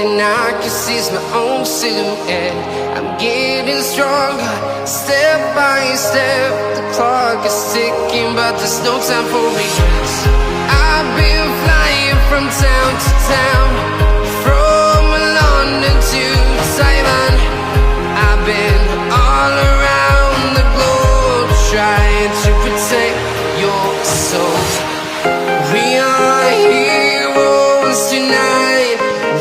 and I can seize my own silhouette. I'm getting stronger, step by step. The clock is ticking, but there's no time for regrets. I've been flying from town to town, from London to Taiwan. I've been all around the globe, trying to protect your soul. We are heroes tonight.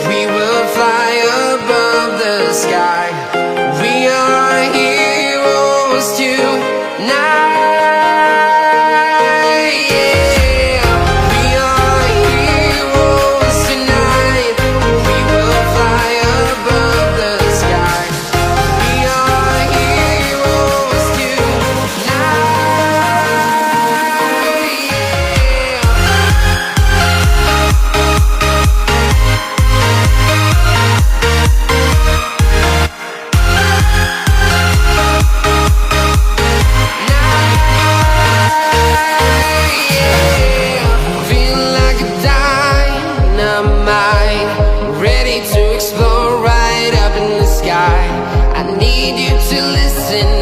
We will fly above the sky. We are heroes tonight. Yeah. We are heroes tonight. We will fly above the sky. We are heroes tonight. Feeling like a dynamite, ready to explode right up in the sky. I need you to listen